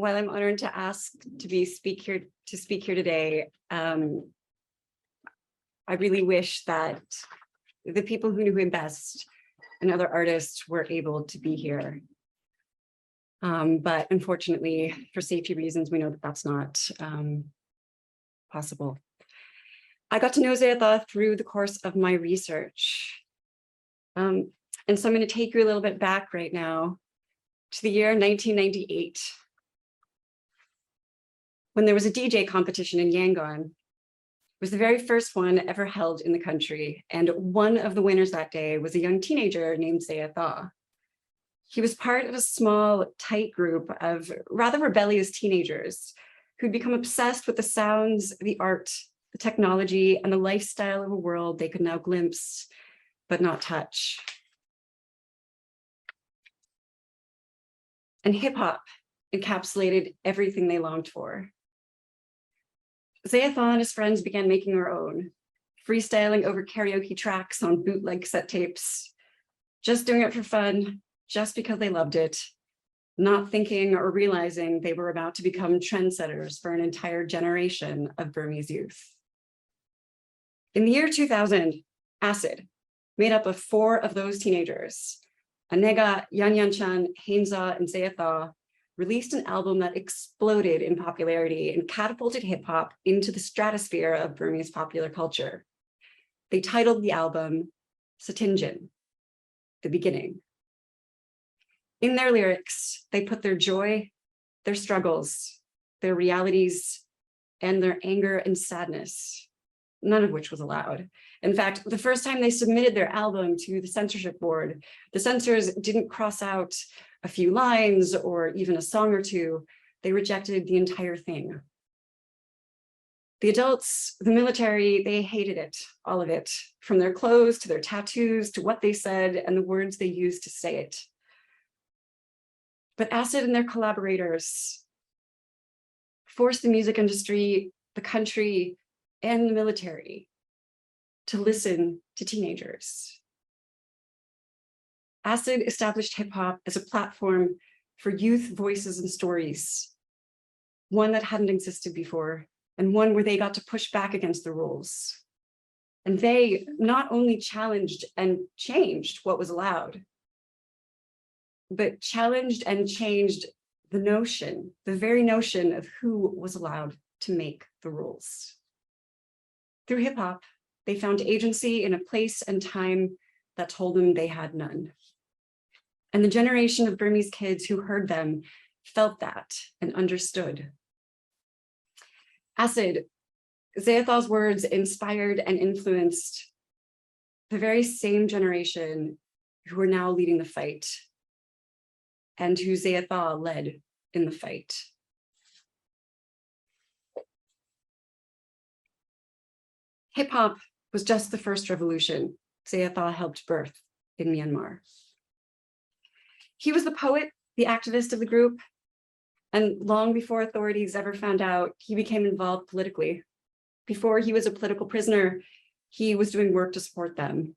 while I'm honored to ask to speak here today, I really wish that the people who knew him best and other artists were able to be here. But unfortunately, for safety reasons, we know that that's not possible. I got to know Zayatha through the course of my research. And so I'm going to take you a little bit back right now to the year 1998, when there was a DJ competition in Yangon. It was the very first one ever held in the country, and one of the winners that day was a young teenager named Zayatha. He was part of a small, tight group of rather rebellious teenagers who'd become obsessed with the sounds, the art, the technology, and the lifestyle of a world they could now glimpse, but not touch. And hip-hop encapsulated everything they longed for. Zayatha and his friends began making their own, freestyling over karaoke tracks on bootleg cassette tapes, just doing it for fun, just because they loved it, not thinking or realizing they were about to become trendsetters for an entire generation of Burmese youth. In the year 2000, Acid, made up of 4 of those teenagers, Anega, Yanyanchan, Hainza, and Zayatha, released an album that exploded in popularity and catapulted hip-hop into the stratosphere of Burmese popular culture. They titled the album Satinjin, the beginning. In their lyrics, they put their joy, their struggles, their realities, and their anger and sadness, none of which was allowed. In fact, the first time they submitted their album to the censorship board, the censors didn't cross out a few lines or even a song or two. They rejected the entire thing. The adults, the military, they hated it, all of it, from their clothes to their tattoos to what they said and the words they used to say it. But Acid and their collaborators forced the music industry, the country, and the military to listen to teenagers. Acid established hip-hop as a platform for youth voices and stories, one that hadn't existed before, and one where they got to push back against the rules. And they not only challenged and changed what was allowed, but challenged and changed the notion, the very notion of who was allowed to make the rules. Through hip-hop, they found agency in a place and time that told them they had none. And the generation of Burmese kids who heard them felt that and understood. Acid, Zayatha's words inspired and influenced the very same generation who are now leading the fight, and who Zayatha led in the fight. Hip-hop was just the first revolution Zayatha helped birth in Myanmar. He was the poet, the activist of the group, and long before authorities ever found out, he became involved politically. Before he was a political prisoner, he was doing work to support them.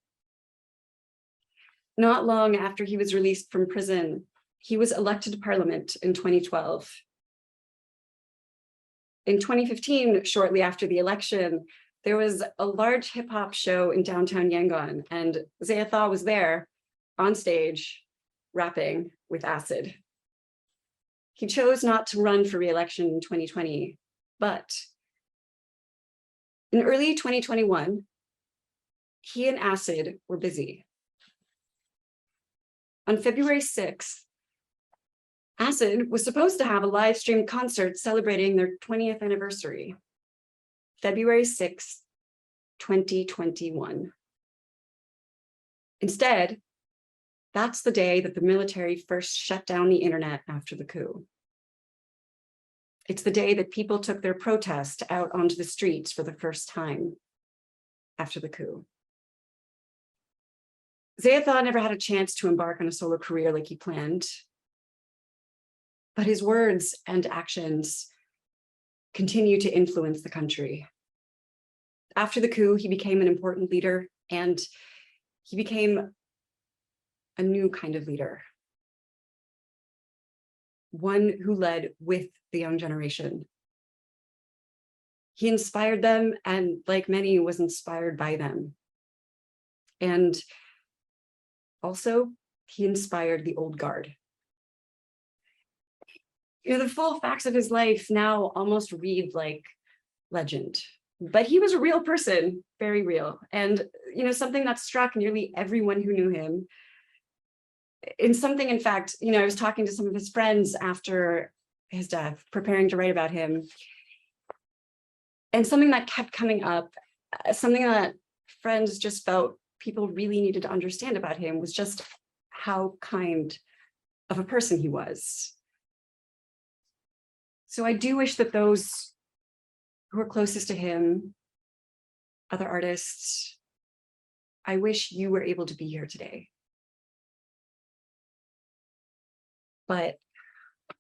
Not long after he was released from prison, he was elected to parliament in 2012. In 2015, shortly after the election, there was a large hip hop show in downtown Yangon, and Zayatha was there on stage rapping with Acid. He chose not to run for re-election in 2020, but in early 2021, he and Acid were busy. On February 6th, Acid was supposed to have a live stream concert celebrating their 20th anniversary, February 6th, 2021. Instead, that's the day that the military first shut down the internet after the coup. It's the day that people took their protest out onto the streets for the first time after the coup. Zayatha never had a chance to embark on a solo career like he planned, but his words and actions continue to influence the country. After the coup, he became an important leader, and he became a new kind of leader. one who led with the young generation. He inspired them, and like many, was inspired by them. And also, he inspired the old guard. You know, the full facts of his life now almost read like legend, but he was a real person, very real. And, you know, something that struck nearly everyone who knew him. In fact, you know, I was talking to some of his friends after his death, preparing to write about him. And something that kept coming up, something that friends just felt people really needed to understand about him, was just how kind of a person he was. So I do wish that those who are closest to him, other artists, I wish you were able to be here today. But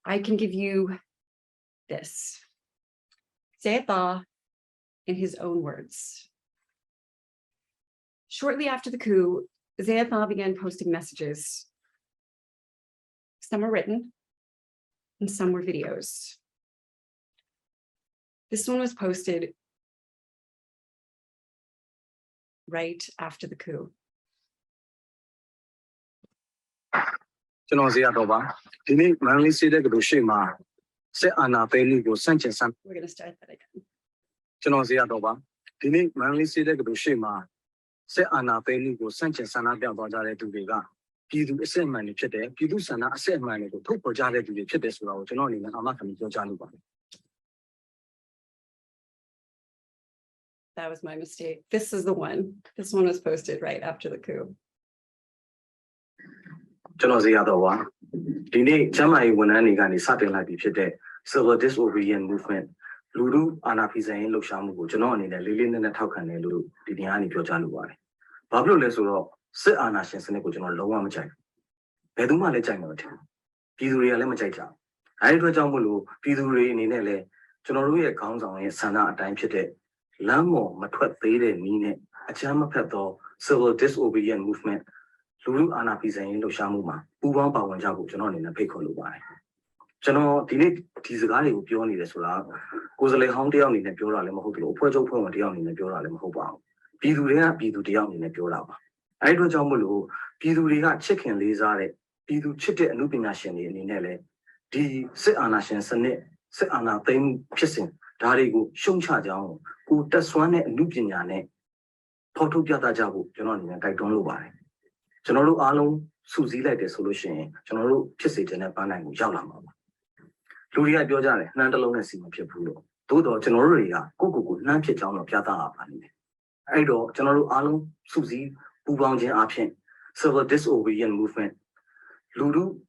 I can give you this. Zayatha, in his own words. Shortly after the coup, Zayatha began posting messages. Some were written and some were videos. This one was posted right after the coup. We're going to start that again. That was my mistake. This is the one. This one was posted right after the coup. Civil disobedience movement. Lulu Anapisan look shamu, John in the Lilin and the Tokan and Lulu, Didiani Piojanuari. Pablo Lesuro, sit on a Shenseneco General Lowamachai. Peduma Lechanote. Piduria Lemachata. I do Jamulu, Piduri Ninele, Generally accounts on a Sana time chete. Lamo, Matwet Bede, Nine, a Chama Peto, civil disobedience movement. Lulu Anapisan look shamuma, Uwan Pawanjabu, John in a Pecolubai. General, the Tizagari will be only the Solar, goes a lay home down in the Pura Lemoho, Puerto Point down in the Pura Lemohoba. Piduria, Pidu down in the Pura. I do Jamulu, Piduria chicken lizard, Pidu chicken and looping nation in Nele. The sit on a shense, sit on a thing kissing, Darigo, Shuncha down, who does one and looping yane. Porto Piata Jabu, General in a Gaitonubai. General Alon, Susie like the solution, General Chissage and a Panang Jalama. Luria Biojare, Nandalone Sima Piapulo, Dodo Genoria, Coco, Nampi Town of Piata Apani. Ido, General Alon, Susie, Bubanjan Apien, civil disobedience movement. Lulu,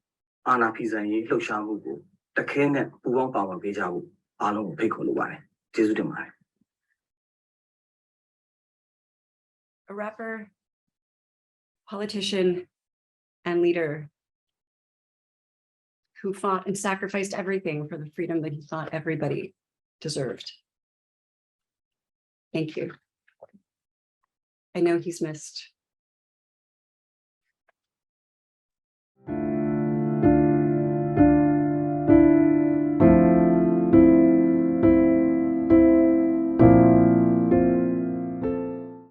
Anna Pizani, Loshamugo, the Kenya, Buban Power Bejabu, Alon Picoluane, Jesudemai. A rapper, politician, and leader who fought and sacrificed everything for the freedom that he thought everybody deserved. Thank you. I know he's missed.